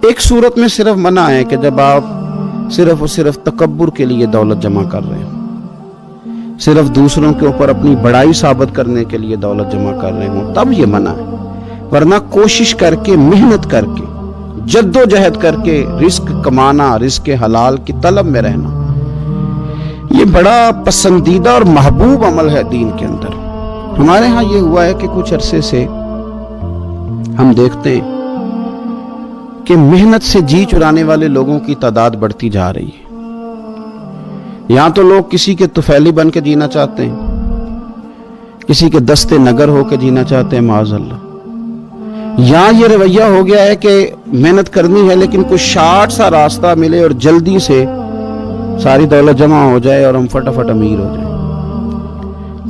ایک صورت میں صرف منع ہے کہ جب آپ صرف اور صرف تکبر کے لیے دولت جمع کر رہے ہیں، صرف دوسروں کے اوپر اپنی بڑائی ثابت کرنے کے لیے دولت جمع کر رہے ہوں، تب یہ منع ہے۔ ورنہ کوشش کر کے، محنت کر کے، جد و جہد کر کے رزق کمانا، رزق حلال کی طلب میں رہنا، یہ بڑا پسندیدہ اور محبوب عمل ہے دین کے اندر۔ ہمارے ہاں یہ ہوا ہے کہ کچھ عرصے سے ہم دیکھتے ہیں کہ محنت سے جی چرانے والے لوگوں کی تعداد بڑھتی جا رہی ہے۔ یہاں تو لوگ کسی کے طفیلی بن کے جینا چاہتے ہیں، کسی کے دستے نگر ہو کے جینا چاہتے ہیں، معاذ اللہ۔ یہاں یہ رویہ ہو گیا ہے کہ محنت کرنی ہے لیکن کوئی شارٹ سا راستہ ملے اور جلدی سے ساری دولت جمع ہو جائے اور ہم فٹافٹ امیر ہو جائیں۔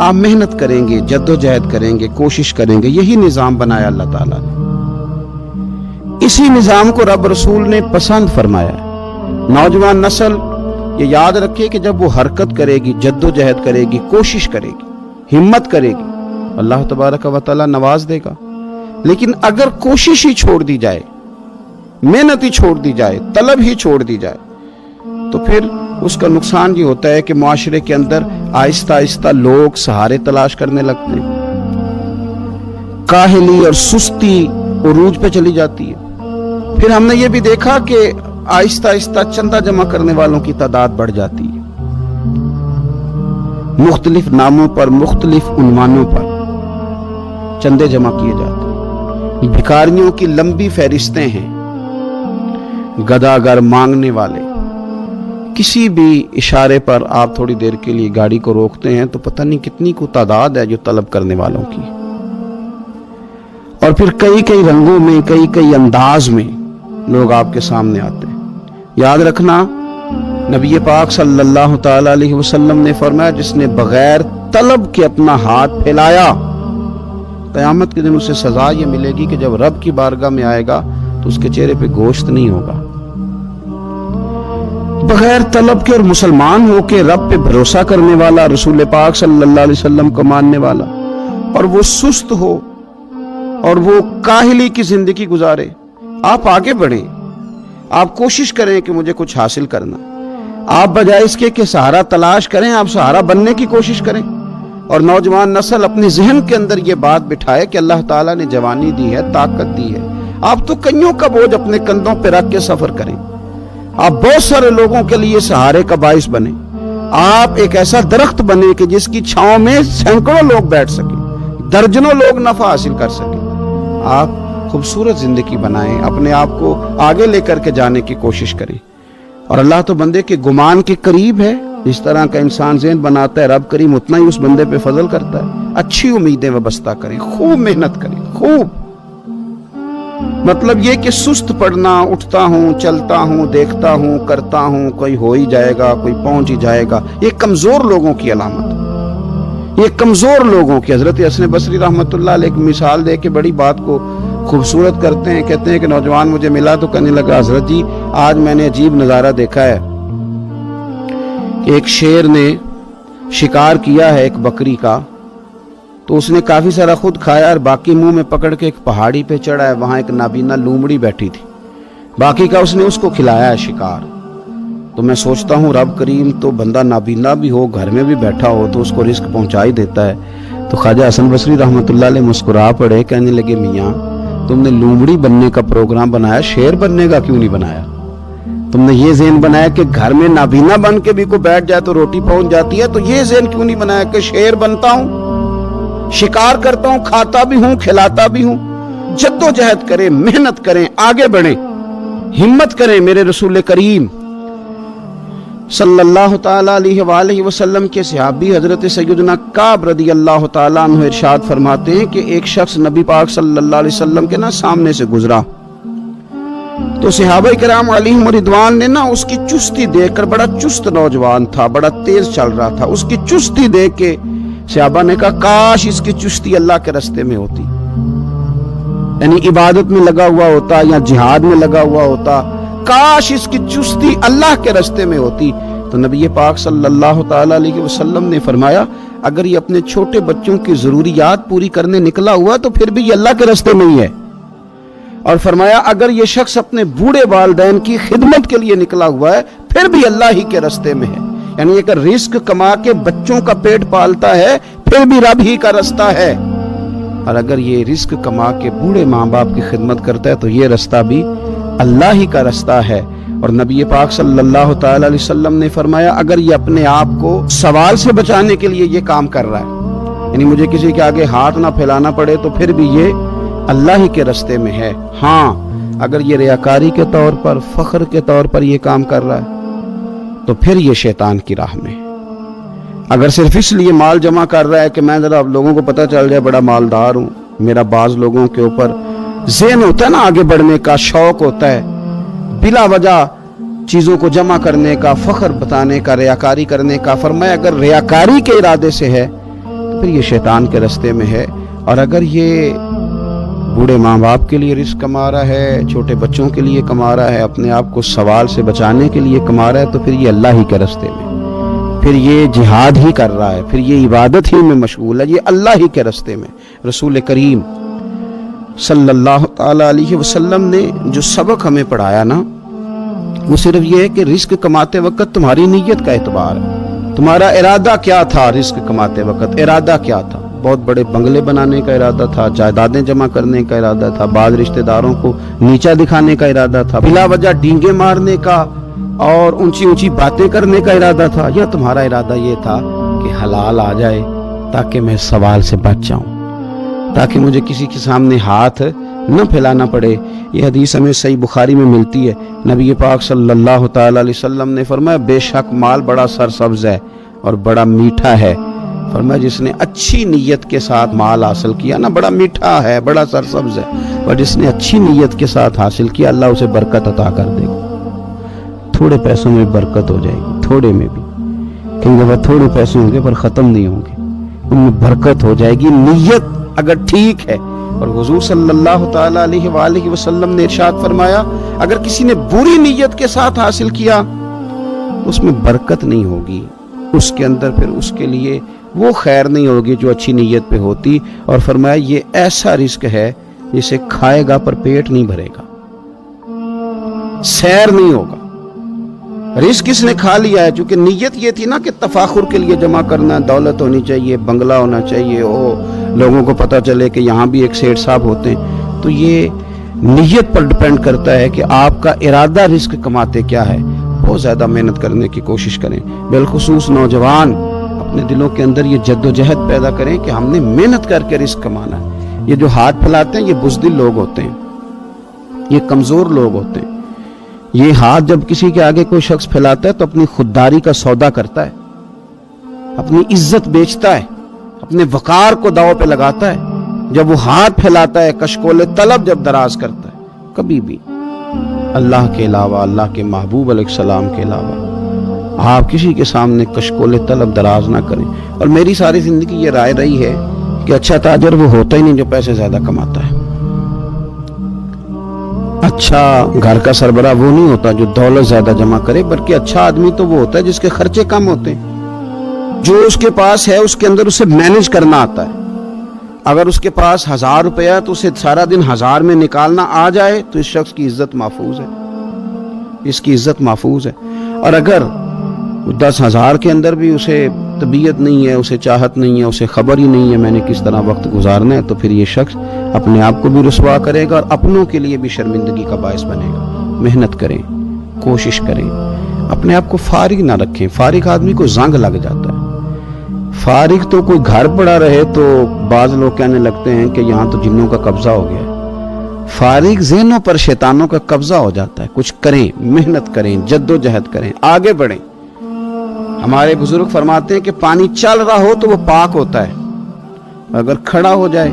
آپ محنت کریں گے، جد و جہد کریں گے، کوشش کریں گے، یہی نظام بنایا اللہ تعالیٰ نے۔ اسی نظام کو رب رسول نے پسند فرمایا ہے۔ نوجوان نسل یہ یاد رکھے کہ جب وہ حرکت کرے گی، جد و جہد کرے گی، کوشش کرے گی، ہمت کرے گی، اللہ تبارک و تعالیٰ نواز دے گا۔ لیکن اگر کوشش ہی چھوڑ دی جائے، محنت ہی چھوڑ دی جائے، طلب ہی چھوڑ دی جائے، تو پھر اس کا نقصان یہ ہوتا ہے کہ معاشرے کے اندر آہستہ آہستہ لوگ سہارے تلاش کرنے لگتے ہیں، کاہلی اور سستی عروج پہ چلی جاتی ہے۔ پھر ہم نے یہ بھی دیکھا کہ آہستہ آہستہ چندہ جمع کرنے والوں کی تعداد بڑھ جاتی ہے، مختلف ناموں پر، مختلف عنوانوں پر چندے جمع کیے جاتے ہیں۔ بھکاریوں کی لمبی فہرستیں ہیں، گداگر مانگنے والے۔ کسی بھی اشارے پر آپ تھوڑی دیر کے لیے گاڑی کو روکتے ہیں تو پتہ نہیں کتنی کو تعداد ہے جو طلب کرنے والوں کی، اور پھر کئی کئی رنگوں میں، کئی کئی انداز میں لوگ آپ کے سامنے آتے ہیں۔ یاد رکھنا، نبی پاک صلی اللہ تعالی علیہ وسلم نے فرمایا جس نے بغیر طلب کے اپنا ہاتھ پھیلایا، قیامت کے دن اسے سزا یہ ملے گی کہ جب رب کی بارگاہ میں آئے گا تو اس کے چہرے پہ گوشت نہیں ہوگا۔ بغیر طلب کے اور مسلمان ہو کے رب پہ بھروسہ کرنے والا، رسول پاک صلی اللہ علیہ وسلم کو ماننے والا، اور وہ سست ہو اور وہ کاہلی کی زندگی گزارے، آپ آگے بڑھیں، آپ کوشش کریں کہ مجھے کچھ حاصل کرنا۔ آپ بجائے اس کے کہ سہارا تلاش کریں، آپ سہارا بننے کی کوشش کریں۔ اور نوجوان نسل اپنے ذہن کے اندر یہ بات بٹھائے کہ اللہ تعالیٰ نے جوانی دی ہے، طاقت دی ہے، آپ تو کئیوں کا بوجھ اپنے کندھوں پہ رکھ کے سفر کریں، آپ بہت سارے لوگوں کے لیے سہارے کا باعث بنیں، آپ ایک ایسا درخت بنیں کہ جس کی چھاؤں میں سینکڑوں لوگ بیٹھ سکیں، درجنوں لوگ نفع حاصل کر سکیں۔ آپ خوبصورت زندگی بنائیں، اپنے آپ کو آگے لے کر کے جانے کی کوشش کریں۔ اور اللہ تو بندے کے گمان کے قریب ہے، جس طرح کا انسان ذہن بناتا ہے رب کریم اتنا ہی اس بندے پہ فضل کرتا ہے۔ اچھی امیدیں وابستہ کریں، خوب محنت کریں، خوب۔ مطلب یہ کہ سست پڑنا، اٹھتا ہوں، چلتا ہوں، دیکھتا ہوں، کرتا ہوں، کوئی ہو ہی جائے گا، کوئی پہنچ ہی جائے گا، یہ کمزور لوگوں کی علامت، یہ کمزور لوگوں کی۔ حضرت حسن بصری رحمۃ اللہ علیہ ایک مثال دے کے بڑی بات کو خوبصورت کرتے ہیں۔ کہتے ہیں کہ نوجوان مجھے ملا تو کہنے لگا حضرت جی آج میں نے عجیب نظارہ دیکھا ہے کہ ایک شیر نے شکار کیا ہے ایک بکری کا، تو اس نے کافی سارا خود کھایا اور باقی منہ میں پکڑ کے ایک پہاڑی پہ چڑھا ہے، وہاں ایک نابینا لومڑی بیٹھی تھی، باقی کا اس نے اس کو کھلایا ہے شکار۔ تو میں سوچتا ہوں رب کریم تو بندہ نابینا بھی ہو، گھر میں بھی بیٹھا ہو تو اس کو رزق پہنچا ہی دیتا ہے۔ تو خواجہ حسن بصری رحمۃ اللہ علیہ مسکرا پڑے، کہنے لگے میاں تم نے لومڑی بننے کا پروگرام بنایا، شیر بننے کا کیوں نہیں بنایا؟ تم نے یہ ذہن بنایا کہ گھر میں نابینا بن کے بھی کوئی بیٹھ جائے تو روٹی پہنچ جاتی ہے، تو یہ ذہن کیوں نہیں بنایا کہ شیر بنتا ہوں، شکار کرتا ہوں، کھاتا بھی ہوں، کھلاتا بھی ہوں۔ جد و جہد کریں، محنت کریں، آگے بڑھیں، ہمت کریں۔ میرے رسول کریم صلی اللہ تعالی علیہ وآلہ وسلم کے صحابی حضرت سیدنا کعب رضی اللہ تعالیٰ عنہ ارشاد فرماتے ہیں کہ ایک شخص نبی پاک صلی اللہ علیہ وسلم کے سامنے سے گزرا، تو صحابہ کرام علیہم رضوان نے اس کی چستی دیکھ کر، بڑا چست نوجوان تھا، بڑا تیز چل رہا تھا، اس کی چستی دیکھ کے صحابہ نے کہا کاش اس کی چستی اللہ کے راستے میں ہوتی، یعنی عبادت میں لگا ہوا ہوتا یا جہاد میں لگا ہوا ہوتا، کاش اس کی چستی اللہ کے راستے میں ہوتی۔ تو نبی پاک صلی اللہ تعالی علیہ وسلم نے فرمایا اگر یہ اپنے چھوٹے بچوں کی ضروریات پوری کرنے نکلا ہوا تو پھر بھی یہ اللہ کے راستے میں ہی ہے، اور فرمایا اگر یہ شخص اپنے بوڑھے والدین کی خدمت کے لیے نکلا ہوا ہے پھر بھی اللہ ہی کے رستے میں ہے، یعنی اگر رزق کما کے بچوں کا پیٹ پالتا ہے پھر بھی رب ہی کا رستہ ہے، اور اگر یہ رزق کما کے بوڑھے ماں باپ کی خدمت کرتا ہے تو یہ رستہ بھی اللہ ہی کا رستہ ہے۔ اور نبی پاک صلی اللہ تعالی علیہ وسلم نے فرمایا اگر یہ اپنے آپ کو سوال سے بچانے کے لیے یہ کام کر رہا ہے، یعنی مجھے کسی کے آگے ہاتھ نہ پھیلانا پڑے، تو پھر بھی یہ اللہ ہی کے رستے میں ہے۔ ہاں اگر یہ ریاکاری کے طور پر، فخر کے طور پر یہ کام کر رہا ہے تو پھر یہ شیطان کی راہ میں ہے۔ اگر صرف اس لیے مال جمع کر رہا ہے کہ میں ذرا لوگوں کو پتہ چل جائے بڑا مالدار ہوں، میرا بعض لوگوں کے اوپر ذہن ہوتا ہے نا آگے بڑھنے کا، شوق ہوتا ہے بلا وجہ چیزوں کو جمع کرنے کا، فخر بتانے کا، ریاکاری کرنے کا، فرمایا اگر ریاکاری کے ارادے سے ہے تو پھر یہ شیطان کے رستے میں ہے۔ اور اگر یہ بوڑھے ماں باپ کے لیے رزق کما رہا ہے، چھوٹے بچوں کے لیے کما رہا ہے، اپنے آپ کو سوال سے بچانے کے لیے کما رہا ہے تو پھر یہ اللہ ہی کے رستے میں، پھر یہ جہاد ہی کر رہا ہے، پھر یہ عبادت ہی میں مشغول ہے، یہ اللہ ہی کے رستے میں۔ رسول کریم صلی اللہ تعالی علیہ وسلم نے جو سبق ہمیں پڑھایا نا وہ صرف یہ ہے کہ رزق کماتے وقت تمہاری نیت کا اعتبار ہے، تمہارا ارادہ کیا تھا۔ رزق کماتے وقت ارادہ کیا تھا؟ بہت بڑے بنگلے بنانے کا ارادہ تھا، جائیدادیں جمع کرنے کا ارادہ تھا، بعض رشتہ داروں کو نیچا دکھانے کا ارادہ تھا، بلا وجہ ڈینگے مارنے کا اور اونچی اونچی باتیں کرنے کا ارادہ تھا، یا تمہارا ارادہ یہ تھا کہ حلال آ جائے تاکہ میں سوال سے بچ جاؤں، تاکہ مجھے کسی کے سامنے ہاتھ نہ پھیلانا پڑے۔ یہ حدیث ہمیں صحیح بخاری میں ملتی ہے، نبی پاک صلی اللہ تعالی علیہ وسلم نے فرمایا بے شک مال بڑا سرسبز ہے اور بڑا میٹھا ہے، فرمایا جس نے اچھی نیت کے ساتھ مال حاصل کیا نا، بڑا میٹھا ہے، بڑا سرسبز ہے، اور جس نے اچھی نیت کے ساتھ حاصل کیا اللہ اسے برکت عطا کر دے گا۔ تھوڑے پیسوں میں برکت ہو جائے گی، تھوڑے میں بھی، کیونکہ وہ تھوڑے پیسے ہوں گے پر ختم نہیں ہوں گے، ان میں برکت ہو جائے گی نیت اگر ٹھیک ہے۔ اور حضور صلی اللہ تعالی علیہ وآلہ وسلم نے ارشاد فرمایا اگر کسی نے بری نیت کے ساتھ حاصل کیا اس میں برکت نہیں ہوگی، اس کے اندر پھر اس کے لیے وہ خیر نہیں ہوگی جو اچھی نیت پہ ہوتی، اور فرمایا یہ ایسا رزق ہے جسے کھائے گا پر پیٹ نہیں بھرے گا، سیر نہیں ہوگا۔ رزق کس نے کھا لیا ہے؟ چونکہ نیت یہ تھی نا کہ تفاخر کے لیے جمع کرنا، دولت ہونی چاہیے، بنگلہ ہونا چاہیے، لوگوں کو پتہ چلے کہ یہاں بھی ایک سیٹ صاحب ہوتے ہیں، تو یہ نیت پر ڈیپینڈ کرتا ہے کہ آپ کا ارادہ رزق کماتے کیا ہے۔ بہت زیادہ محنت کرنے کی کوشش کریں، بالخصوص نوجوان اپنے دلوں کے اندر یہ جد و جہد پیدا کریں کہ ہم نے محنت کر کے رزق کمانا ہے۔ یہ جو ہاتھ پھیلاتے ہیں یہ بزدل لوگ ہوتے ہیں، یہ کمزور لوگ ہوتے ہیں۔ یہ ہاتھ جب کسی کے آگے کوئی شخص پھیلاتا ہے تو اپنی خودداری کا سودا کرتا ہے، اپنی عزت بیچتا ہے، اپنے وقار کو داؤ پہ لگاتا ہے۔ جب وہ ہاتھ پھیلاتا ہے کشکول طلب جب دراز کرتا ہے، کبھی بھی اللہ کے علاوہ، اللہ کے محبوب علیہ السلام کے علاوہ آپ کسی کے سامنے کشکول طلب دراز نہ کریں۔ اور میری ساری زندگی یہ رائے رہی ہے کہ اچھا تاجر وہ ہوتا ہی نہیں جو پیسے زیادہ کماتا ہے، اچھا گھر کا سربراہ وہ نہیں ہوتا جو دولت زیادہ جمع کرے، بلکہ اچھا آدمی تو وہ ہوتا ہے جس کے خرچے کم ہوتے ہیں، جو اس کے پاس ہے اس کے اندر اسے مینج کرنا آتا ہے۔ اگر اس کے پاس 1000 روپیہ ہے تو اسے سارا دن 1000 میں نکالنا آ جائے تو اس شخص کی عزت محفوظ ہے، اس کی عزت محفوظ ہے۔ اور اگر 10,000 کے اندر بھی اسے طبیعت نہیں ہے، اسے چاہت نہیں ہے، اسے خبر ہی نہیں ہے میں نے کس طرح وقت گزارنا ہے، تو پھر یہ شخص اپنے آپ کو بھی رسوا کرے گا اور اپنوں کے لیے بھی شرمندگی کا باعث بنے گا۔ محنت کریں، کوشش کریں، اپنے آپ کو فارغ نہ رکھیں۔ فارغ آدمی کو زنگ لگ جاتا ہے۔ فارغ تو کوئی گھر پڑا رہے تو بعض لوگ کہنے لگتے ہیں کہ یہاں تو جنوں کا قبضہ ہو گیا ہے۔ فارغ ذہنوں پر شیطانوں کا قبضہ ہو جاتا ہے۔ کچھ کریں، محنت کریں، جد و جہد کریں، آگے بڑھیں۔ ہمارے بزرگ فرماتے ہیں کہ پانی چل رہا ہو تو وہ پاک ہوتا ہے، اگر کھڑا ہو جائے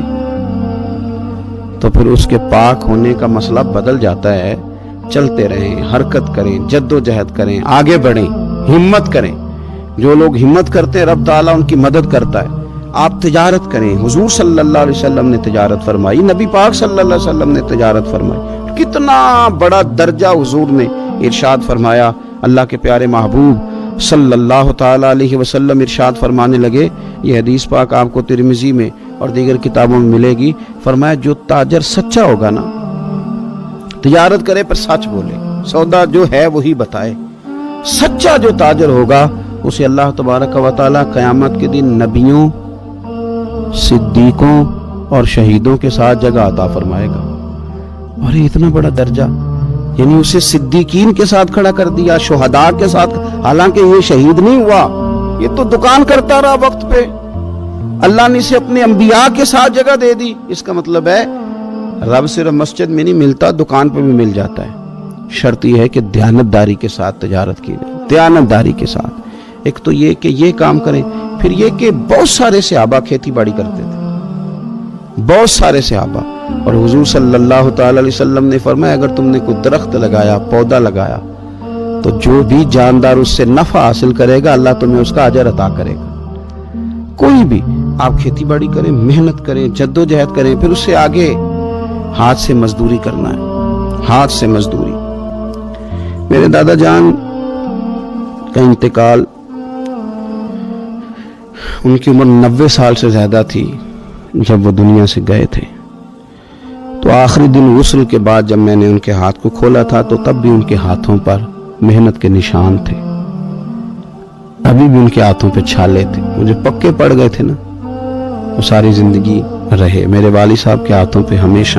تو پھر اس کے پاک ہونے کا مسئلہ بدل جاتا ہے۔ چلتے رہیں، حرکت کریں، جد و جہد کریں، آگے بڑھیں، ہمت کریں۔ جو لوگ ہمت کرتے ہیں رب تعالیٰ ان کی مدد کرتا ہے۔ آپ تجارت کریں، حضور صلی اللہ علیہ وسلم نے تجارت فرمائی، نبی پاک صلی اللہ علیہ وسلم نے تجارت فرمائی۔ کتنا بڑا درجہ حضور نے ارشاد فرمایا۔ اللہ کے پیارے محبوب صلی اللہ تعالی علیہ وسلم ارشاد فرمانے لگے، یہ حدیث پاک آپ کو ترمذی میں اور دیگر کتابوں میں ملے گی، فرمایا جو تاجر سچا ہوگا نا تجارت کرے پر سچ بولے، سودا جو ہے وہی بتائے۔ سچا جو تاجر ہوگا اسے اللہ تبارک و تعالی قیامت کے دن نبیوں، صدیقوں اور شہیدوں کے ساتھ جگہ عطا فرمائے گا۔ اور یہ اتنا بڑا درجہ، یعنی اسے صدیقین کے ساتھ کھڑا کر دیا، شہداء کے ساتھ، حالانکہ یہ شہید نہیں ہوا، یہ تو دکان کرتا رہا وقت پہ، اللہ نے اسے اپنے انبیاء کے ساتھ جگہ دے دی۔ اس کا مطلب ہے رب صرف مسجد میں نہیں ملتا، دکان پہ بھی مل جاتا ہے۔ شرط یہ ہے کہ دیانتداری کے ساتھ تجارت کی جائے، دیانتداری کے ساتھ۔ ایک تو یہ کہ یہ کام کریں، پھر یہ کہ بہت سارے صحابہ کھیتی باڑی کرتے تھے، بہت سارے صحابہ، اور حضور صلی اللہ تعالی علیہ وسلم نے فرمایا اگر تم نے کوئی درخت لگایا، پودا لگایا، تو جو بھی جاندار اس سے نفع حاصل کرے گا اللہ تمہیں اس کا اجر عطا کرے گا۔ کوئی بھی آپ کھیتی باڑی کریں، محنت کریں، جد و جہد کریں، پھر اس سے آگے ہاتھ سے مزدوری کرنا ہے، ہاتھ سے مزدوری۔ میرے دادا جان کا انتقال، ان کی عمر 90 سال سے زیادہ تھی جب وہ دنیا سے گئے تھے۔ تو آخری دن غسل کے بعد جب میں نے ان کے ہاتھ کو کھولا تھا تو تب بھی ان کے ہاتھوں پر محنت کے نشان تھے، ابھی بھی ان کے ہاتھوں پہ چھالے تھے، مجھے پکے پڑ گئے تھے نا، وہ ساری زندگی رہے میرے والد صاحب کے ہاتھوں پہ ہمیشہ،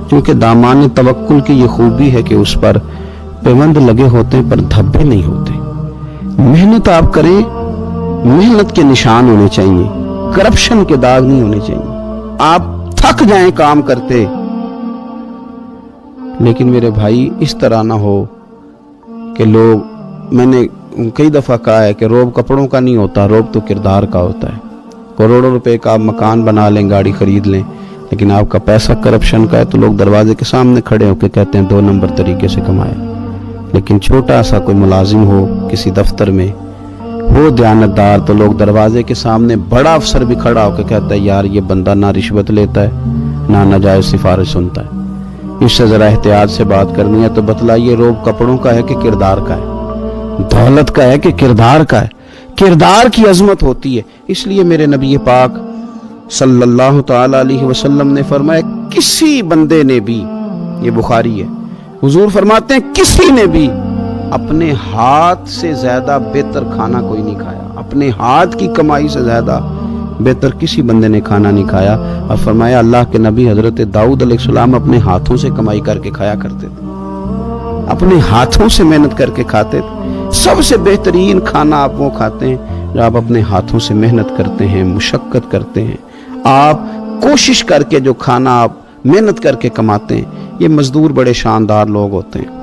کیونکہ دامان توکل کی یہ خوبی ہے کہ اس پر پیوند لگے ہوتے ہیں پر دھبے نہیں ہوتے۔ محنت آپ کریں، محنت کے نشان ہونے چاہیے، کرپشن کے داغ نہیں ہونے چاہیے۔ آپ تھک جائیں کام کرتے، لیکن میرے بھائی اس طرح نہ ہو کہ لوگ، میں نے کئی دفعہ کہا ہے کہ روب کپڑوں کا نہیں ہوتا، روب تو کردار کا ہوتا ہے۔ کروڑوں روپے کا آپ مکان بنا لیں، گاڑی خرید لیں، لیکن آپ کا پیسہ کرپشن کا ہے تو لوگ دروازے کے سامنے کھڑے ہو کے کہتے ہیں 2 نمبر طریقے سے کمائے۔ لیکن چھوٹا سا کوئی ملازم ہو کسی دفتر میں، وہ دیانتدار، تو لوگ دروازے کے سامنے بڑا افسر بھی کھڑا ہو کے کہتا ہے یار یہ بندہ نہ رشوت لیتا ہے نہ ناجائز سفارش سنتا ہے، اس سے ذرا احتیاط سے بات کرنی ہے۔ تو بتلائیے روب کپڑوں کا ہے کہ کردار کا ہے، دولت کا ہے کہ کردار کا ہے؟ کردار کی عظمت ہوتی ہے۔ اس لیے میرے نبی پاک صلی اللہ تعالی علیہ وسلم نے فرمایا کسی بندے نے بھی، یہ بخاری ہے، حضور فرماتے ہیں کسی نے بھی اپنے ہاتھ سے زیادہ بہتر کھانا کوئی نہیں کھایا، اپنے ہاتھ کی کمائی سے زیادہ بہتر کسی بندے نے کھانا نہیں کھایا۔ اور فرمایا اللہ کے نبی حضرت داؤد علیہ السلام اپنے ہاتھوں سے کمائی کر کے کھایا کرتے تھے، اپنے ہاتھوں سے محنت کر کے کھاتے تھے۔ سب سے بہترین کھانا آپ وہ کھاتے ہیں جو آپ اپنے ہاتھوں سے محنت کرتے ہیں، مشقت کرتے ہیں، آپ کوشش کر کے جو کھانا آپ محنت کر کے کماتے ہیں۔ یہ مزدور بڑے شاندار لوگ ہوتے ہیں،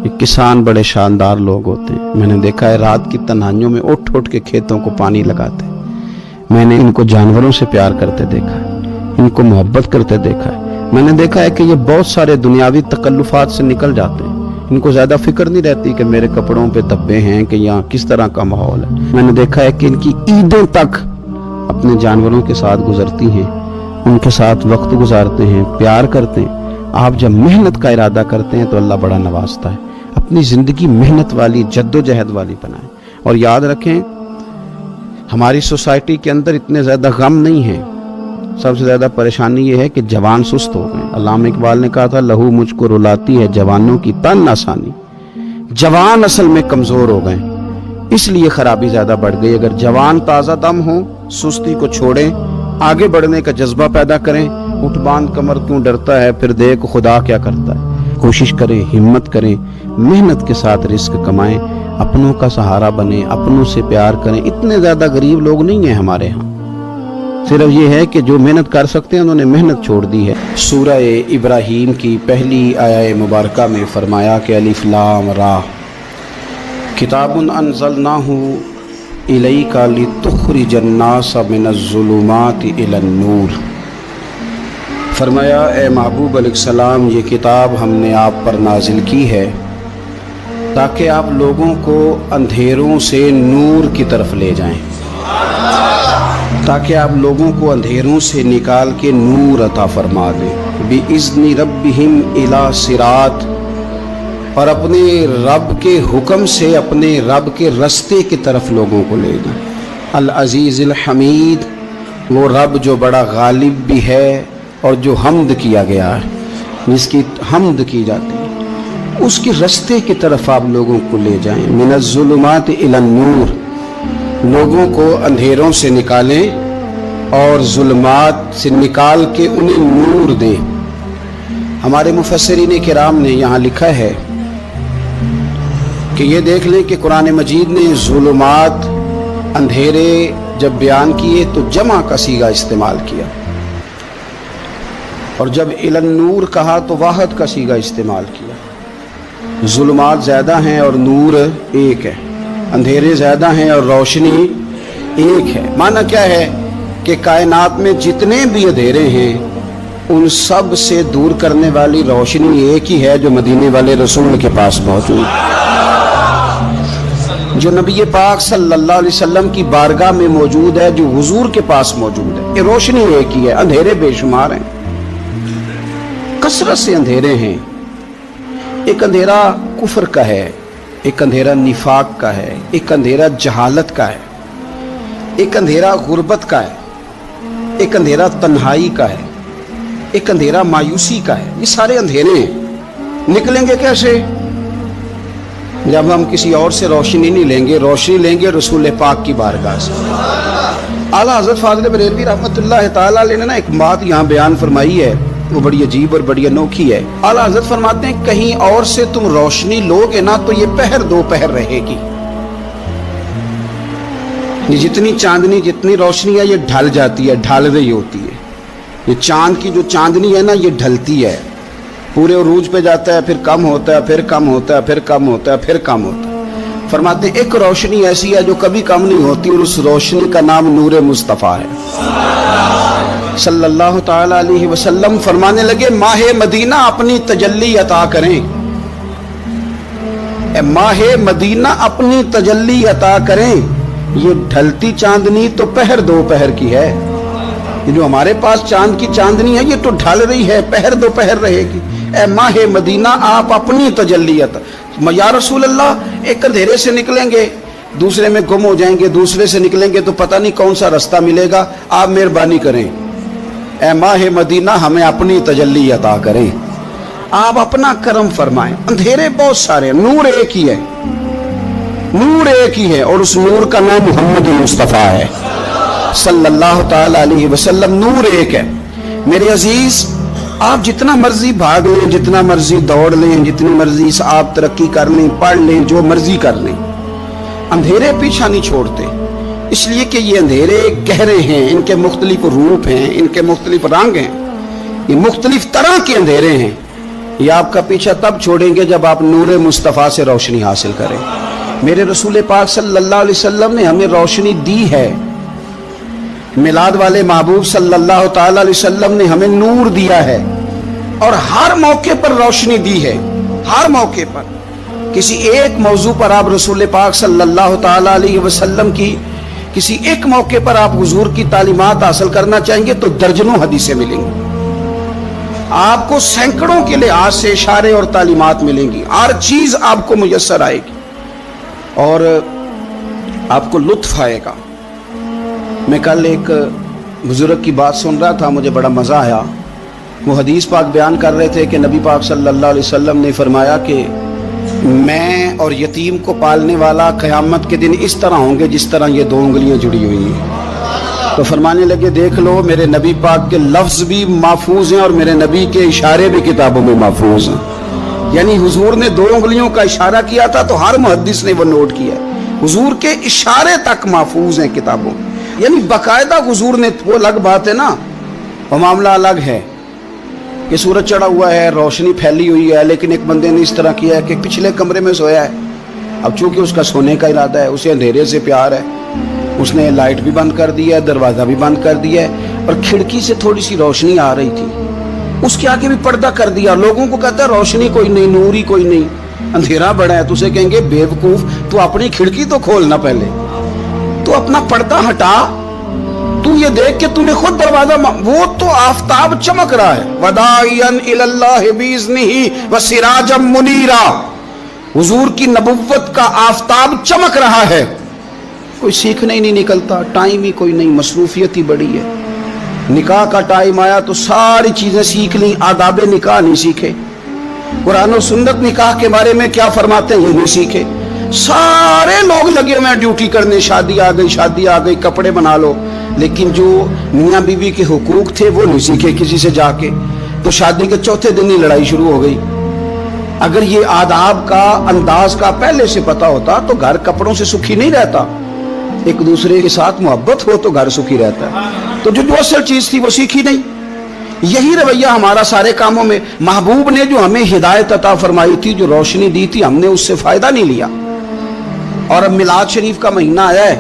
یہ کسان بڑے شاندار لوگ ہوتے ہیں۔ میں نے دیکھا ہے رات کی تنہائیوں میں اٹھ اٹھ کے کھیتوں کو پانی لگاتے ہیں۔ میں نے ان کو جانوروں سے پیار کرتے دیکھا ہے، ان کو محبت کرتے دیکھا ہے۔ میں نے دیکھا ہے کہ یہ بہت سارے دنیاوی تکلفات سے نکل جاتے ہیں، ان کو زیادہ فکر نہیں رہتی کہ میرے کپڑوں پہ دھبے ہیں کہ یہاں کس طرح کا ماحول ہے۔ میں نے دیکھا ہے کہ ان کی عیدیں تک اپنے جانوروں کے ساتھ گزرتی ہیں، ان کے ساتھ وقت گزارتے ہیں، پیار کرتے ہیں۔ آپ جب محنت کا ارادہ کرتے ہیں تو اللہ بڑا نوازتا ہے۔ اپنی زندگی محنت والی، جد و جہد والی بنائیں۔ اور یاد رکھیں ہماری سوسائٹی کے اندر اتنے زیادہ غم نہیں ہیں، سب سے زیادہ پریشانی یہ ہے کہ جوان سست ہو گئے۔ علامہ اقبال نے کہا تھا لہو مجھ کو رلاتی ہے جوانوں کی تن آسانی۔ جوان اصل میں کمزور ہو گئے، اس لیے خرابی زیادہ بڑھ گئی۔ اگر جوان تازہ دم ہوں، سستی کو چھوڑیں، آگے بڑھنے کا جذبہ پیدا کریں۔ اٹھ باندھ کمر کیوں ڈرتا ہے، پھر دیکھ خدا کیا کرتا ہے۔ کوشش کریں، ہمت کریں، محنت کے ساتھ رزق کمائیں، اپنوں کا سہارا بنیں، اپنوں سے پیار کریں۔ اتنے زیادہ غریب لوگ نہیں ہیں ہمارے ہاں، صرف یہ ہے کہ جو محنت کر سکتے ہیں انہوں نے محنت چھوڑ دی ہے۔ سورہ ابراہیم کی پہلی آیہ مبارکہ میں فرمایا کہ الف لام را کتاب انزلناہ الیک لتخرج الناس من الظلمات الی النور۔ فرمایا اے محبوب علیہ السلام، یہ کتاب ہم نے آپ پر نازل کی ہے تاکہ آپ لوگوں کو اندھیروں سے نور کی طرف لے جائیں، تاکہ آپ لوگوں کو اندھیروں سے نکال کے نور عطا فرما دیں۔ بِإِذْنِ رَبِّهِمْ إِلَى صِرَاط، اور اپنے رب کے حکم سے اپنے رب کے رستے کی طرف لوگوں کو لے جائیں۔ العزیز الحمید، وہ رب جو بڑا غالب بھی ہے اور جو حمد کیا گیا ہے۔ جس کی حمد کی جاتی ہے، اس کے رستے کی طرف آپ لوگوں کو لے جائیں۔ من الظلمات الی النور، لوگوں کو اندھیروں سے نکالیں اور ظلمات سے نکال کے انہیں نور دیں۔ ہمارے مفسرین کرام نے یہاں لکھا ہے کہ یہ دیکھ لیں کہ قرآن مجید نے ظلمات، اندھیرے جب بیان کیے تو جمع کا صیغہ استعمال کیا، اور جب الی النور کہا تو واحد کا صیغہ استعمال کیا۔ ظلمات زیادہ ہیں اور نور ایک ہے، اندھیرے زیادہ ہیں اور روشنی ایک ہے۔ معنی کیا ہے کہ کائنات میں جتنے بھی اندھیرے ہیں ان سب سے دور کرنے والی روشنی ایک ہی ہے جو مدینے والے رسول کے پاس موجود ہے، جو نبی پاک صلی اللہ علیہ وسلم کی بارگاہ میں موجود ہے، جو حضور کے پاس موجود ہے۔ یہ روشنی ایک ہی ہے، اندھیرے بے شمار ہیں، کثرت سے اندھیرے ہیں۔ ایک اندھیرا کفر کا ہے، ایک اندھیرا نفاق کا ہے، ایک اندھیرا جہالت کا ہے، ایک اندھیرا غربت کا ہے، ایک اندھیرا تنہائی کا ہے، ایک اندھیرا مایوسی کا ہے۔ یہ سارے اندھیرے ہیں۔ نکلیں گے کیسے؟ جب ہم کسی اور سے روشنی نہیں لیں گے، روشنی لیں گے رسول پاک کی بارگاہ سے۔ اعلیٰ حضرت فاضل بریلوی رحمۃ اللہ تعالیٰ علیہ نے نا ایک بات یہاں بیان فرمائی ہے، وہ بڑی عجیب اور بڑی انوکھی ہے۔ اعلیٰ حضرت فرماتے ہیں کہیں اور سے تم روشنی لو گے نا تو یہ پہر دو پہر رہے گی۔ یہ جتنی چاندنی، جتنی روشنی ہے یہ ڈھل جاتی ہے، ڈھل رہی ہوتی ہے۔ یہ چاند کی جو چاندنی ہے نا یہ ڈھلتی ہے، پورے عروج پہ جاتا ہے، پھر کم ہوتا ہے، پھر کم ہوتا ہے، پھر کم ہوتا ہے، پھر کم ہوتا ہے۔ فرماتے ہیں ایک روشنی ایسی ہے جو کبھی کم نہیں ہوتی، اور اس روشنی کا نام نور مصطفیٰ ہے صلی اللہ تعالی علیہ وسلم۔ فرمانے لگے ماہ مدینہ اپنی تجلی عطا کریں، اے ماہ مدینہ اپنی تجلی عطا کریں۔ یہ ڈھلتی چاندنی تو پہر دو پہر کی ہے، یہ جو ہمارے پاس چاند کی چاندنی ہے یہ تو ڈھل رہی ہے، پہر دو پہر رہے گی۔ اے ماہ مدینہ آپ اپنی تجلیت، یا رسول اللہ ایک اندھیرے سے نکلیں گے دوسرے میں گم ہو جائیں گے، دوسرے سے نکلیں گے تو پتہ نہیں کون سا رستہ ملے گا، آپ مہربانی کریں، اے ماہ مدینہ ہمیں اپنی تجلی عطا کریں، آپ اپنا کرم فرمائیں۔ اندھیرے بہت سارے، نور ایک ہی ہے، نور ایک ہی ہے، اور اس نور کا نام محمد مصطفیٰ ہے صلی اللہ تعالی علیہ وسلم۔ نور ایک ہے۔ میرے عزیز، آپ جتنا مرضی بھاگ لیں، جتنا مرضی دوڑ لیں، جتنی مرضی آپ ترقی کر لیں، پڑھ لیں، جو مرضی کر لیں، اندھیرے پیچھا نہیں چھوڑتے، اس لیے کہ یہ اندھیرے گہرے ہیں، ان کے مختلف روپ ہیں، ان کے مختلف رنگ ہیں، یہ مختلف طرح کے اندھیرے ہیں۔ یہ آپ کا پیچھا تب چھوڑیں گے جب آپ نور مصطفیٰ سے روشنی حاصل کریں۔ میرے رسول پاک صلی اللہ علیہ وسلم نے ہمیں روشنی دی ہے، میلاد والے محبوب صلی اللہ تعالی علیہ وسلم نے ہمیں نور دیا ہے، اور ہر موقع پر روشنی دی ہے، ہر موقع پر۔ کسی ایک موضوع پر آپ رسول پاک صلی اللہ تعالی علیہ وسلم کی کسی ایک موقع پر آپ حضور کی تعلیمات حاصل کرنا چاہیں گے تو درجنوں حدیثیں ملیں گی، آپ کو سینکڑوں کے لحاظ سے اشارے اور تعلیمات ملیں گی، ہر چیز آپ کو میسر آئے گی اور آپ کو لطف آئے گا۔ میں کل ایک بزرگ کی بات سن رہا تھا، مجھے بڑا مزہ آیا۔ وہ حدیث پاک بیان کر رہے تھے کہ نبی پاک صلی اللہ علیہ وسلم نے فرمایا کہ میں اور یتیم کو پالنے والا قیامت کے دن اس طرح ہوں گے جس طرح یہ دو انگلیاں جڑی ہوئی ہیں۔ تو فرمانے لگے دیکھ لو میرے نبی پاک کے لفظ بھی محفوظ ہیں اور میرے نبی کے اشارے بھی کتابوں میں محفوظ ہیں۔ یعنی حضور نے دو انگلیوں کا اشارہ کیا تھا تو ہر محدث نے وہ نوٹ کیا ہے، حضور کے اشارے تک محفوظ ہیں کتابوں میں، یعنی باقاعدہ حضور نے، وہ الگ بات ہے نا، وہ معاملہ الگ ہے کہ سورج چڑھا ہوا ہے، روشنی پھیلی ہوئی ہے، لیکن ایک بندے نے اس طرح کیا ہے کہ پچھلے کمرے میں سویا ہے، اب چونکہ اس کا سونے کا ارادہ ہے، اسے اندھیرے سے پیار ہے، اس نے لائٹ بھی بند کر دی ہے، دروازہ بھی بند کر دیا ہے، اور کھڑکی سے تھوڑی سی روشنی آ رہی تھی، اس کے آگے بھی پردہ کر دیا، لوگوں کو کہتا ہے روشنی کوئی نہیں، نور ہی کوئی نہیں، اندھیرا بڑا ہے، تو اسے کہیں گے بے وقوف، تو اپنی کھڑکی تو کھولنا پہلے، تو اپنا پردہ ہٹا، تو یہ دیکھ کہ تو نے خود دروازہ، وہ تو آفتاب چمک رہا ہے، وداعیاً الی اللہ بإذنہ وسراجا منیرا، حضور کی نبوت کا آفتاب چمک رہا ہے، کوئی سیکھنے ہی نہیں نکلتا، ٹائم ہی کوئی نہیں، مصروفیت ہی بڑی ہے، نکاح کا ٹائم آیا تو ساری چیزیں سیکھ لی، آداب نکاح نہیں سیکھے، قرآن و سنت نکاح کے بارے میں کیا فرماتے ہیں یہ نہیں سیکھے، سارے لوگ لگے ہوئے ہیں ڈیوٹی کرنے، شادی آ گئی کپڑے بنا لو، لیکن جو میاں بیوی کے حقوق تھے وہ نہیں سیکھے کسی سے جا کے، تو شادی کے چوتھے دن ہی لڑائی شروع ہو گئی۔ اگر یہ آداب کا انداز کا پہلے سے پتا ہوتا تو گھر کپڑوں سے سکھی نہیں رہتا، ایک دوسرے کے ساتھ محبت ہو تو گھر سکھی رہتا ہے، تو جو اصل چیز تھی وہ سیکھی نہیں۔ یہی رویہ ہمارا سارے کاموں میں، محبوب نے جو ہمیں ہدایت عطا فرمائی تھی، جو روشنی دی تھی، ہم نے اس سے فائدہ نہیں لیا۔ اور اب میلاد شریف کا مہینہ آیا ہے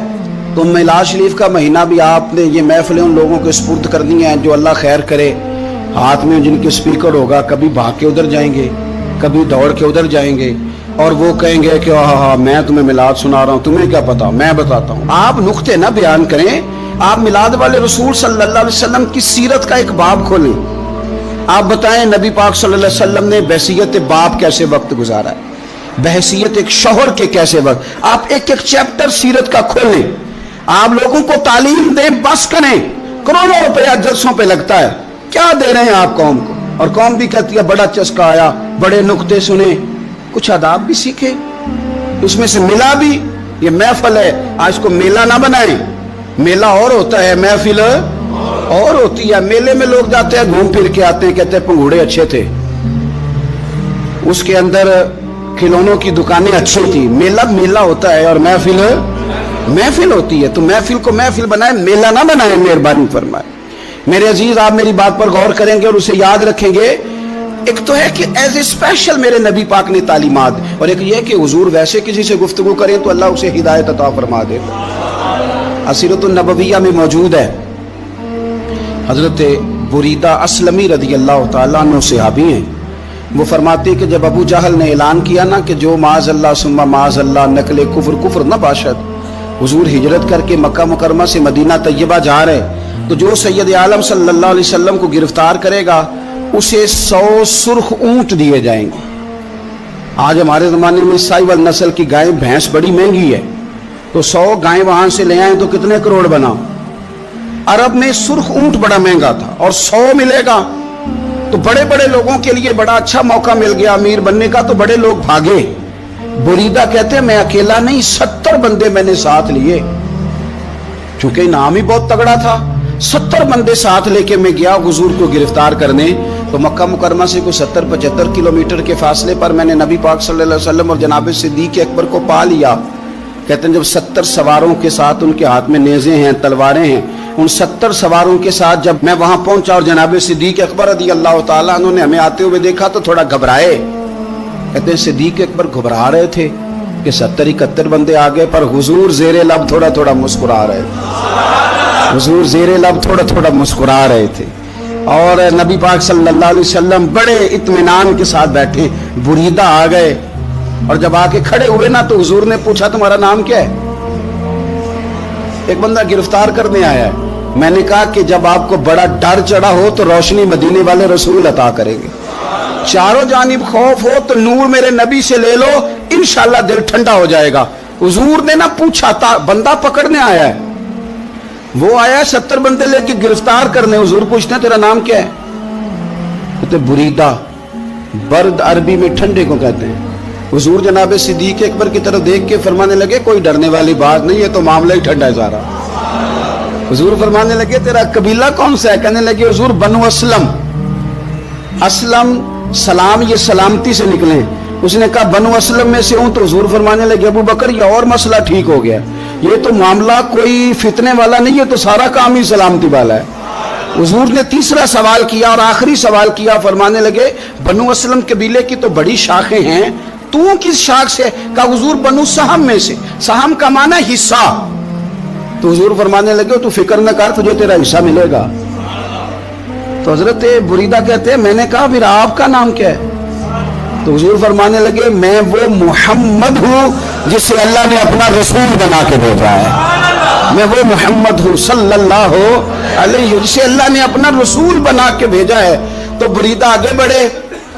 تو میلاد شریف کا مہینہ بھی آپ نے یہ محفلیں ان لوگوں کو سپرد کرنی ہیں جو اللہ خیر کرے، ہاتھ میں جن کے سپیکر ہوگا، کبھی بھاگ کے ادھر جائیں گے، کبھی دوڑ کے ادھر جائیں گے، اور وہ کہیں گے کہ ہاں میں تمہیں میلاد سنا رہا ہوں، تمہیں کیا پتا، میں بتاتا ہوں۔ آپ نقطے نہ بیان کریں، آپ میلاد والے رسول صلی اللہ علیہ وسلم کی سیرت کا ایک باب کھولیں، آپ بتائیں نبی پاک صلی اللہ علیہ وسلم نے بحیثیت باپ کیسے وقت گزارا ہے، بحیثیت ایک شوہر کے کیسے وقت، آپ ایک ایک چیپٹر سیرت کا کھولیں، آپ لوگوں کو تعلیم دیں، بس کریں، کروڑوں روپیہ جلسوں پہ لگتا ہے، کیا دے رہے ہیں آپ قوم کو، اور قوم بھی کہتی ہے بڑا چسکا آیا، بڑے نقطے سنے، کچھ آداب بھی سیکھیں، اس میں سے ملا بھی، یہ محفل ہے، آج کو میلہ نہ بنائیں، میلہ اور ہوتا ہے، محفل اور ہوتی ہے۔ میلے میں لوگ جاتے ہیں، گھوم پھر کے آتے ہیں، کہتے ہیں پنگوڑے اچھے تھے، اس کے اندر کھلونوں کی دکانیں اچھی تھی، میلہ ہوتا ہے اور محفل ہوتی ہے، تو محفل کو محفل بنائیں، میلہ نہ بنائیں، مہربانی فرمائیں۔ میرے عزیز، آپ میری بات پر غور کریں گے اور اسے یاد رکھیں گے، ایک تو ہے کہ ایز اے اسپیشل میرے نبی پاک نے تعلیمات، اور ایک یہ کہ حضور ویسے کسی سے گفتگو کریں تو اللہ اسے ہدایت عطا فرما دے۔ سیرت النبویہ میں موجود ہے، حضرت بریدہ اسلمی رضی اللہ تعالیٰ عنہ صحابی ہیں، وہ فرماتے کہ جب ابو جہل نے اعلان کیا نا کہ جو معاذ اللہ ثم معاذ اللہ نقل کفر نہ باشد، حضور ہجرت کر کے مکہ مکرمہ سے مدینہ طیبہ جا رہے، تو جو سید عالم صلی اللہ علیہ وسلم کو گرفتار کرے گا اسے 100 سرخ اونٹ دیے جائیں گے۔ آج ہمارے زمانے میں سائیول نسل کی گائے بھینس بڑی مہنگی ہے، تو 100 گائیں وہاں سے لے آئیں تو کتنے کروڑ بنا۔ عرب میں سرخ اونٹ بڑا مہنگا تھا، اور 100 ملے گا تو بڑے بڑے لوگوں کے لیے بڑا اچھا موقع مل گیا امیر بننے کا، تو بڑے لوگ بھاگے۔ بریدہ کہتے ہیں میں اکیلا نہیں، 70 بندے میں نے ساتھ لیے، چونکہ انعام ہی بہت تگڑا تھا، 70 بندے ساتھ لے کے میں گیا حضور کو گرفتار کرنے۔ تو مکہ مکرمہ سے کوئی 70-75 کلومیٹر کے فاصلے پر میں نے نبی پاک صلی اللہ علیہ وسلم اور جناب صدیق اکبر کو پا لیا۔ کہتے ہیں جب 70 سواروں کے ساتھ، ان کے ہاتھ میں نیزے ہیں، تلواریں ہیں، ان 70 سواروں کے ساتھ جب میں وہاں پہنچا اور جناب صدیق اکبر رضی اللہ تعالیٰ عنہ نے ہمیں آتے ہوئے دیکھا تو تھوڑا گھبرائے۔ کہتے ہیں صدیق اکبر گھبرا رہے تھے کہ 70-71 بندے آگے، پر حضور زیر لب تھوڑا تھوڑا مسکرا رہے تھے، حضور زیر لب تھوڑا تھوڑا مسکرا رہے تھے، اور نبی پاک صلی اللہ علیہ وسلم بڑے اطمینان کے ساتھ بیٹھے۔ بریدہ آ گئے اور جب آ کے کھڑے ہوئے نا تو حضور نے پوچھا تمہارا نام کیا ہے؟ ایک بندہ گرفتار کرنے آیا ہے۔ میں نے کہا کہ جب آپ کو بڑا ڈر چڑھا ہو تو روشنی مدینے والے رسول عطا کریں گے، چاروں جانب خوف ہو تو نور میرے نبی سے لے لو، انشاءاللہ دل ٹھنڈا ہو جائے گا۔ حضور نے نہ پوچھا تھا، بندہ پکڑنے آیا ہے، وہ آیا 70 بندے لے کے گرفتار کرنے، حضور پوچھتے ہیں تیرا نام کیا ہے؟ کہتے بریدہ، برد عربی میں ٹھنڈے کو کہتے ہیں۔ حضور جناب صدیق اکبر کی طرف دیکھ کے فرمانے لگے کوئی ڈرنے والی بات نہیں ہے، تو معاملہ ہی ٹھنڈا ہے سارا۔ حضور فرمانے لگے تیرا قبیلہ کون سا ہے؟ کہنے لگے حضور بنو اسلم۔ اسلم سلام، یہ سلامتی سے نکلے۔ اس نے کہا بنو اسلم میں سے ہوں، تو حضور فرمانے لگے ابو بکر یہ اور مسئلہ ٹھیک ہو گیا، یہ تو معاملہ کوئی فتنے والا نہیں ہے، تو سارا کام ہی سلامتی والا ہے۔ حضور نے تیسرا سوال کیا اور آخری سوال کیا، فرمانے لگے بنو اسلم قبیلے کی تو بڑی شاخیں ہیں، تو کس شاخ سے؟ کہا حضور بنو سہم میں سے۔ سہم کا معنی حصہ۔ تو حضور فرمانے لگے تو فکر نہ کر، تجھے تیرا حصہ ملے گا۔ تو حضرت بریدہ کہتے ہیں میں نے کہا پھر آپ کا نام کیا ہے؟ تو حضور فرمانے لگے میں وہ محمد ہوں جسے اللہ نے اپنا رسول بنا کے بھیجا ہے، میں وہ محمد ہوں صلی اللہ علیہ وسلم جسے اللہ نے اپنا رسول بنا کے بھیجا ہے۔ تو بریدہ آگے بڑھے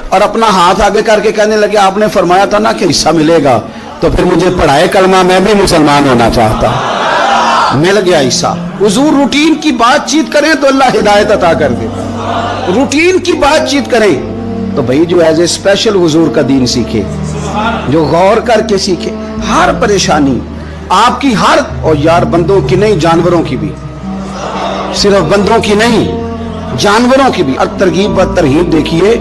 اور اپنا ہاتھ آگے کر کے کہنے لگے آپ نے فرمایا تھا نا کہ حصہ ملے گا، تو پھر مجھے پڑھائے کلمہ، میں بھی مسلمان ہونا چاہتا۔ مل گیا حصہ. حضور روٹین کی بات چیت کریں تو اللہ ہدایت عطا کر دے, روٹین کی بات چیت کریں تو بھائی جو ایز اے اسپیشل حضور کا دین سیکھے, جو غور کر کے سیکھے. ہر پریشانی آپ کی, ہر, اور یار بندوں کی نہیں جانوروں کی بھی, صرف بندوں کی نہیں جانوروں کی بھی. اور ترغیب و ترہیب دیکھیے,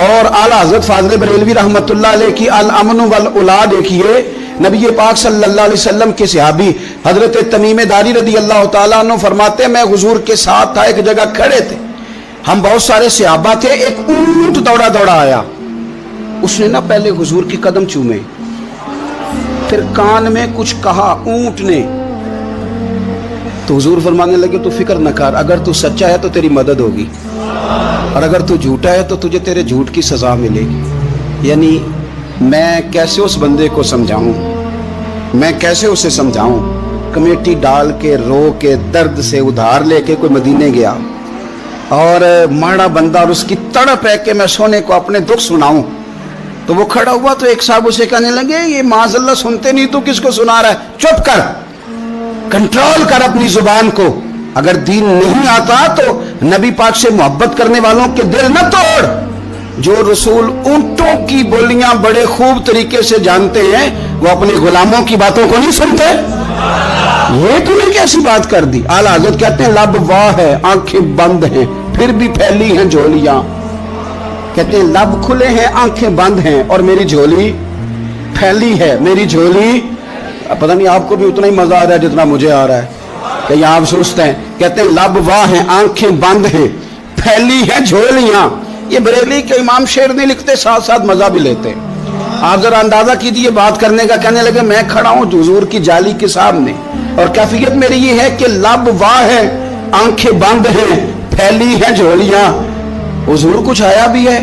اور اعلیٰ حضرت فاضل بریلوی رحمۃ اللہ علیہ کی الامن والاولا دیکھیے. نبی پاک صلی اللہ علیہ وسلم کے صحابی حضرت تمیم داری رضی اللہ تعالیٰ عنہ فرماتے ہیں میں حضور کے ساتھ تھا, ایک جگہ کھڑے تھے, ہم بہت سارے صحابہ تھے, ایک اونٹ دوڑا دوڑا آیا, اس نے نا پہلے حضور کی قدم چومے, پھر کان میں کچھ کہا اونٹ نے, تو حضور فرمانے لگے تو فکر نہ کر, اگر تو سچا ہے تو تیری مدد ہوگی, اور اگر تو جھوٹا ہے تو تجھے تیرے جھوٹ کی سزا ملے گی. یعنی میں کیسے اس بندے کو سمجھاؤں, میں کیسے اسے سمجھاؤں. کمیٹی ڈال کے رو کے درد سے ادھار لے کے کوئی مدینے گیا, اور ماڑا بندہ, اور اس کی تڑپ ہے کہ میں سونے کو اپنے دکھ سناؤں. تو وہ کھڑا ہوا تو ایک صاحب اسے کہنے لگے یہ معاذ اللہ سنتے نہیں, تو کس کو سنا رہا ہے, چپ کر, کنٹرول کر اپنی زبان کو. اگر دین نہیں آتا تو نبی پاک سے محبت کرنے والوں کے دل نہ توڑ. جو رسول اونٹوں کی بولیاں بڑے خوب طریقے سے جانتے ہیں وہ اپنے غلاموں کی باتوں کو نہیں سنتے. یہ تو نے کیسی بات کر دی. اعلیٰ حضرت کہتے ہیں لب واہ ہے آنکھیں بند ہیں پھر بھی پھیلی ہیں جھولیاں. کہتے ہیں لب کھلے ہیں آنکھیں بند ہیں اور میری جھولی پھیلی ہے. میری جھولی, پتہ نہیں آپ کو بھی اتنا ہی مزہ آ رہا ہے جتنا مجھے آ رہا ہے کہ یہاں آپ سوچتے ہیں. کہتے ہیں لب واہ ہیں آنکھیں بند ہیں پھیلی ہیں جھولیاں. یہ بریلی کے امام شعر نہیں لکھتے, ساتھ ساتھ مزہ بھی لیتے. آپ ذرا اندازہ کیجیے بات کرنے کا. کہنے لگے میں کھڑا ہوں حضور کی جالی کے سامنے, اور کیفیت میری یہ ہے کہ لب واہ ہے آنکھیں بند ہیں پھیلی ہیں جھولیاں. حضور کچھ آیا بھی ہے,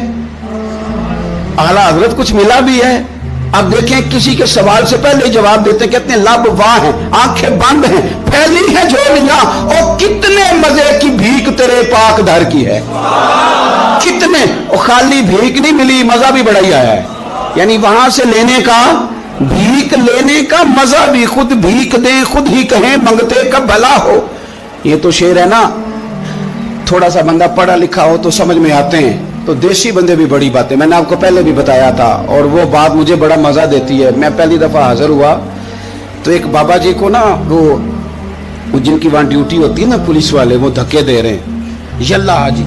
اعلیٰ حضرت کچھ ملا بھی ہے. اب دیکھیں کسی کے سوال سے پہلے جواب دیتے, کہتے ہیں لب واہ ہیں آنکھیں بند ہیں پھیلی ہیں جھولیاں, اور کتنے مزے کی بھیک تیرے پاک در کی ہے. کتنے, اور خالی بھیک نہیں ملی, مزہ بھی بڑا ہی آیا ہے. یعنی وہاں سے لینے کا, بھیک لینے کا مزہ بھی, خود بھیک دیں خود ہی کہیں منگتے کا بھلا ہو. یہ تو شعر ہے نا, تھوڑا سا بندہ پڑھا لکھا ہو تو سمجھ میں آتے ہیں, تو دیسی بندے بھی بڑی باتیں. میں نے آپ کو پہلے بھی بتایا تھا, اور وہ بات مجھے بڑا مزہ دیتی ہے. میں پہلی دفعہ حاضر ہوا تو ایک بابا جی کو نا وہ جن کی وہاں ڈیوٹی ہوتی ہے نا پولیس والے, وہ دھکے دے رہے ہیں, یلا حاجی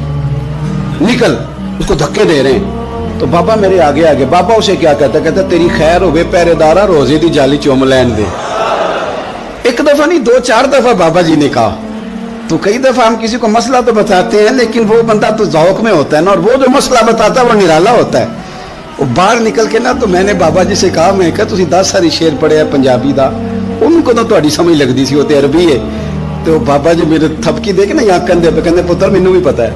نکل, اس کو دھکے دے رہے ہیں. تو بابا میرے آگے آگے, بابا اسے کیا کہتا, کہتا تیری خیر ہوئے پہرے دارا روزے دی جالی چوم لین دے. ایک دفعہ نہیں 2-4 دفعہ بابا جی نے کہا. تو کئی دفعہ ہم کسی کو مسئلہ تو بتاتے ہیں, لیکن وہ بندہ تو ذوق میں ہوتا ہے نا, اور وہ جو مسئلہ بتاتا ہے وہ نرالا ہوتا ہے. وہ باہر نکل کے نا, تو میں نے بابا جی سے کہا, میں کہا تسی 10 ساری شعر پڑھے ہیں پنجابی دا, ان کو تو تہاڈی سمجھ لگدی سی, وہ تے عربی ہے. تو بابا جی میرے تھپکی دے کے نا یہاں کندھے پہ, کہندے پتر مینوں بھی پتہ ہے,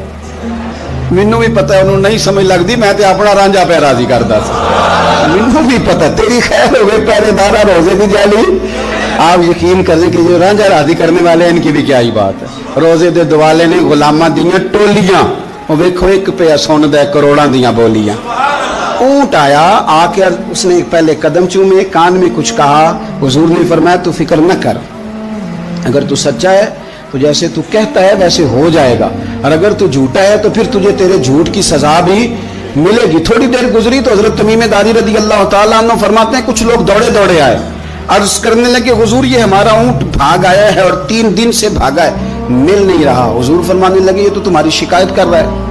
مینوں بھی پتہ ہے, انہوں نہیں سمجھ لگدی, میں تے اپنا رانجھا پہ راضی کردا سی. مینوں بھی پتہ, تیری خیر ہوئے پہرے دارا روزے دی جالی. آپ یقین کر لیں کہ جو رانجھا راضی کرنے والے ہیں ان کی بھی کیا ہی بات ہے. روزے دے دوالے نے غلاماں دیاں ٹولیاں, وہ ویکھو ایک پہ سن دے کروڑاں دیاں بولیاں. اونٹ آیا, آ کے اس نے پہلے قدم چومے, کان میں کچھ کہا. حضور نے فرمایا تو فکر نہ کر, اگر تو سچا ہے تو جیسے تو کہتا ہے ویسے ہو جائے گا, اور اگر تو جھوٹا ہے تو پھر تجھے تیرے جھوٹ کی سزا بھی ملے گی. تھوڑی دیر گزری تو حضرت تمیم داری رضی اللہ تعالیٰ عنہ فرماتے ہیں کچھ لوگ دوڑے دوڑے آئے, عرض کرنے لگے حضور یہ ہمارا اونٹ بھاگ آیا ہے اور 3 دن سے بھاگا ہے, مل نہیں رہا. حضور فرمانے لگے یہ تو تمہاری شکایت کر رہا ہے,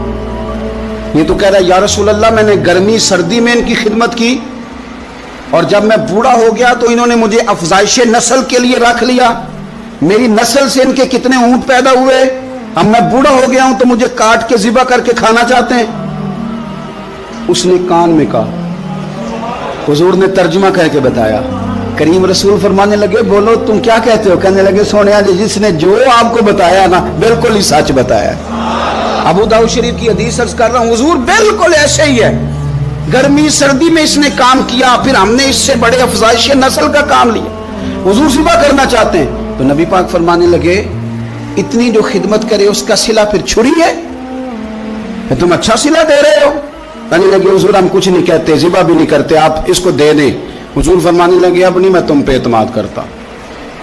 یہ تو کہہ رہا ہے یا رسول اللہ میں نے گرمی سردی میں ان کی خدمت کی, اور جب میں بوڑھا ہو گیا تو انہوں نے مجھے افزائش نسل کے لیے رکھ لیا. میری نسل سے ان کے کتنے اونٹ پیدا ہوئے, اب میں بوڑھا ہو گیا ہوں تو مجھے کاٹ کے ذبح کر کے کھانا چاہتے ہیں. اس نے کان میں کہا, حضور نے ترجمہ کہہ کے بتایا. کریم رسول فرمانے لگے بولو تم کیا کہتے ہو. کہنے لگے سونیا جی جس نے جو آپ کو بتایا نا بالکل ہی سچ بتایا. ابو داؤد شریف کی حدیث عرض کر رہا ہوں, حضور بالکل ایسے ہی ہے, گرمی سردی میں اس نے کام کیا, پھر ہم نے اس سے بڑے افزائش نسل کا کام لیا, حضور ذبح کرنا چاہتے ہیں. تو نبی پاک فرمانے لگے اتنی جو خدمت کرے اس کا صلہ پھر چھری ہے, تم اچھا صلہ دے رہے ہو. کہنے لگے حضور ہم کچھ نہیں کہتے, ذبح بھی نہیں کرتے, آپ اس کو دے دیں. حضور فرمانے لگے اب نہیں میں تم پہ اعتماد کرتا,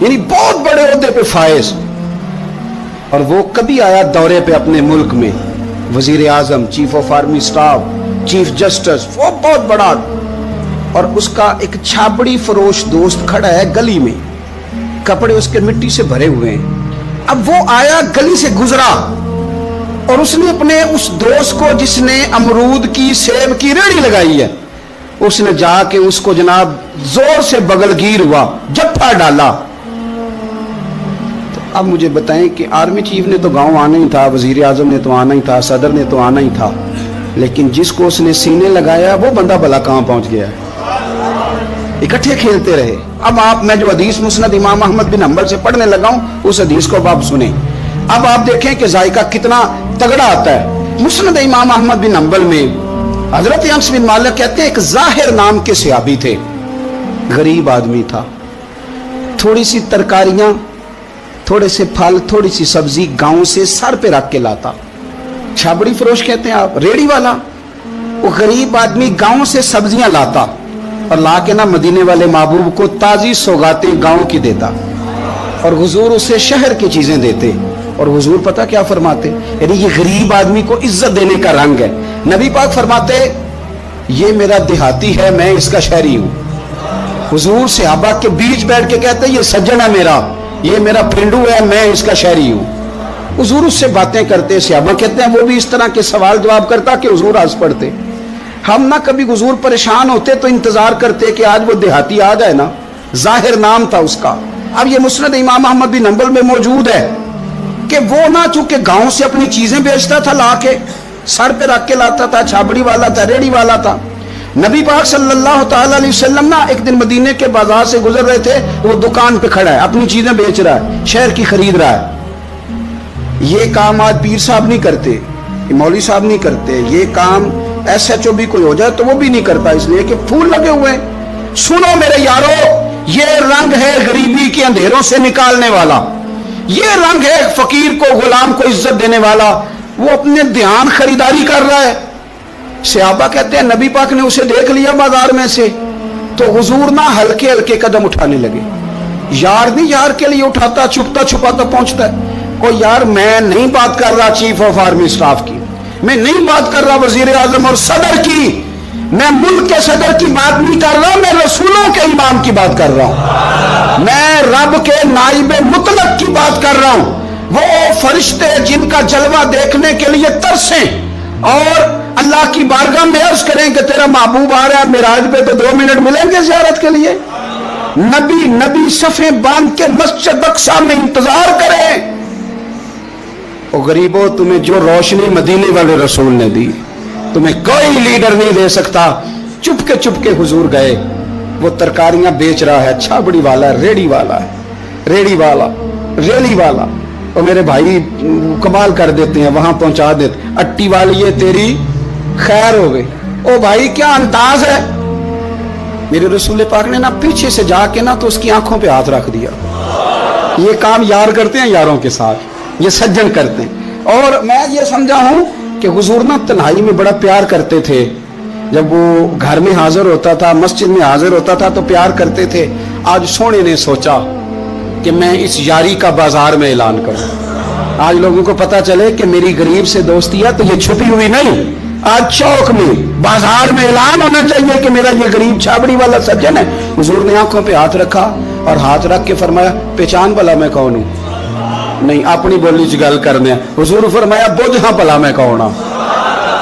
یعنی بہت بڑے عہدے پہ فائز. اور وہ کبھی آیا دورے پہ اپنے ملک میں, وزیر اعظم, chief of army staff, chief justice, وہ بہت بڑا, اور اس کا ایک چھابڑی فروش دوست کھڑا ہے گلی میں, کپڑے اس کے مٹی سے بھرے ہوئے ہیں. اب وہ آیا, گلی سے گزرا, اور اس نے اپنے اس دوست کو جس نے امرود کی, سیب کی ریڑھی لگائی ہے, اس نے جا کے اس کو جناب زور سے بغل گیر ہوا, جپا ڈالا. تو اب مجھے بتائیں کہ آرمی چیف نے تو گاؤں آنا ہی تھا, وزیر اعظم نے تو آنا ہی تھا, صدر نے تو آنا ہی تھا, لیکن جس کو اس نے سینے لگایا وہ بندہ بھلا کہاں پہنچ گیا ہے. اکٹھے کھیلتے رہے. اب آپ, میں جو حدیث مسند امام احمد بن حنبل سے پڑھنے لگا ہوں, اس حدیث کو اب آپ سنیں. اب آپ دیکھیں کہ ذائقہ کتنا تگڑا آتا ہے. مسند امام احمد بن حنبل میں حضرت انس بن مالک کہتے ہیں ایک ظاہر نام کے صحابی تھے, غریب آدمی تھا, تھوڑی سی ترکاریاں, تھوڑے سے پھل, تھوڑی سی سبزی گاؤں سے سر پہ رکھ کے لاتا. چھابڑی فروش کہتے ہیں آپ, ریڑھی والا. وہ غریب آدمی گاؤں سے سبزیاں لاتا اور لا کے نہ مدینے والے محبوب کو تازی سوغاتیں گاؤں کی دیتا, اور حضور اسے شہر کی چیزیں دیتے. اور حضور پتہ کیا فرماتے, یعنی یہ غریب آدمی کو عزت دینے کا رنگ ہے. نبی پاک فرماتے یہ میرا دیہاتی ہے, میں اس کا شہری ہوں. حضور صحابہ کے بیچ بیٹھ کے کہتے یہ سجن ہے میرا, یہ میرا پرنڈو ہے, میں اس کا شہری ہوں. حضور اس سے باتیں کرتے, صحابہ کہتے ہیں وہ بھی اس طرح کے سوال جواب کرتا کہ حضور ہنس پڑتے. ہم نہ کبھی حضور پریشان ہوتے تو انتظار کرتے کہ آج وہ دیہاتی آ جائے نا, ظاہر نام تھا اس کا. اب یہ مسند امام احمد بن حنبل میں موجود ہے کہ وہ نہ چونکہ گاؤں سے اپنی چیزیں بیچتا تھا, لا کے سر پہ رکھ کے لاتا تھا, چھابڑی والا تھا, ریڑھی والا تھا. نبی پاک صلی اللہ تعالی علیہ وسلم نا ایک دن مدینے کے بازار سے گزر رہے تھے, وہ دکان پہ کھڑا ہے, اپنی چیزیں بیچ رہا ہے, شہر کی خرید رہا ہے. یہ کام آج پیر صاحب نہیں کرتے, مولوی صاحب نہیں کرتے, یہ کام ایس ایچ او بھی کوئی ہو جائے تو وہ بھی نہیں کرتا, اس لیے کہ پھول لگے ہوئے ہیں. سنو میرے یارو, یہ رنگ ہے غریبی کے اندھیروں سے نکالنے والا, یہ رنگ ہے فقیر کو, غلام کو عزت دینے والا. وہ اپنے دھیان خریداری کر رہا ہے. صحابہ کہتے ہیں نبی پاک نے اسے دیکھ لیا بازار میں سے, تو حضور نہ ہلکے ہلکے قدم اٹھانے لگے. یار نہیں یار کے لیے اٹھاتا, چھپتا چھپاتا پہنچتا ہے. او یار میں نہیں بات کر رہا چیف آف آرمی اسٹاف کی, میں نہیں بات کر رہا وزیر اعظم اور صدر کی, میں ملک کے صدر کی بات نہیں کر رہا, میں رسولوں کے امام کی بات کر رہا ہوں, میں رب کے نائب مطلق کی بات کر رہا ہوں. وہ فرشتے جن کا جلوہ دیکھنے کے لیے ترسیں اور اللہ کی بارگاہ میں عرض کریں کہ تیرا محبوب آ رہا ہے معراج پہ, تو 2 منٹ ملیں گے زیارت کے لیے. نبی صفیں باندھ کے مسجد اقصی میں انتظار کریں. او غریبوں, تمہیں جو روشنی مدینے والے رسول نے دی تمہیں کوئی لیڈر نہیں دے سکتا. چپ کے حضور گئے. وہ ترکاریاں بیچ رہا ہے, چھابڑی والا ہے, ریڑھی والا ہے, ریڑھی والا. اور میرے بھائی کمال کر دیتے ہیں, وہاں پہنچا دیتے, اٹی والی یہ تیری خیر ہو گئی. او بھائی کیا انداز ہے. میرے رسول پاک نے نا پیچھے سے جا کے نا تو اس کی آنکھوں پہ ہاتھ رکھ دیا. یہ کام یار کرتے ہیں یاروں کے ساتھ, یہ سجن کرتے ہیں. اور میں یہ سمجھا ہوں کہ حضور نا تنہائی میں بڑا پیار کرتے تھے. جب وہ گھر میں حاضر ہوتا تھا, مسجد میں حاضر ہوتا تھا تو پیار کرتے تھے. آج سونے نے سوچا کہ میں اس یاری کا بازار میں اعلان کروں. آج لوگوں کو پتا چلے کہ میری غریب سے دوستی ہے تو یہ چھپی ہوئی نہیں, آج چوک میں بازار میں اعلان ہونا چاہیے کہ میرا یہ غریب چھابڑی والا سجن ہے. حضور نے آنکھوں پہ ہاتھ رکھا اور ہاتھ رکھ کے فرمایا پہچان بھلا میں کون ہوں. نہیں اپنی بولی چ گل کرنے. حضور فرمایا بوجھ ہاں بھلا میں کون ہاں,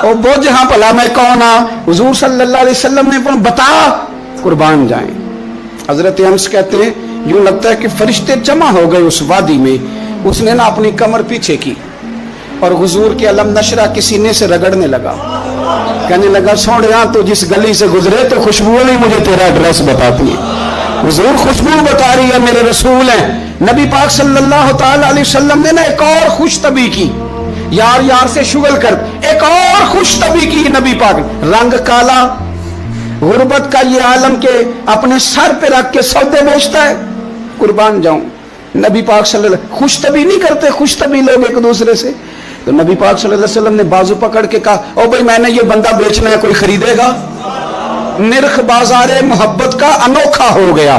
او بوجھ ہاں بھلا میں کون ہاں. حضور صلی اللہ علیہ وسلم نے بتا, قربان جائیں. حضرت انس کہتے ہیں یوں لگتا ہے کہ فرشتے جمع ہو گئے اس وادی میں. اس نے نا اپنی کمر پیچھے کی اور حضور کے علم نشرہ کے سینے سے رگڑنے لگا, کہنے لگا سوڑیا تو جس گلی سے گزرے تو خوشبو نہیں مجھے تیرا ایڈریس بتاتی ہے. حضور خوشبو بتا رہی ہے, میرے رسول ہیں. نبی پاک صلی اللہ تعالی علیہ وسلم نے نا ایک اور خوش طبی کی, یار سے شغل کر ایک اور خوش طبی کی نبی پاک. رنگ کالا, غربت کا یہ عالم کے اپنے سر پہ رکھ کے سودے بیچتا ہے. قربان جاؤں, نبی پاک صلی اللہ علیہ وسلم خوش طبی نہیں کرتے, خوش طبی لوگ ایک دوسرے سے. تو نبی پاک صلی اللہ علیہ وسلم نے بازو پکڑ کے کہا او بھائی میں نے یہ بندہ بیچنا ہے, کوئی خریدے گا؟ نرخ بازار محبت کا انوکھا ہو گیا.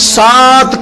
7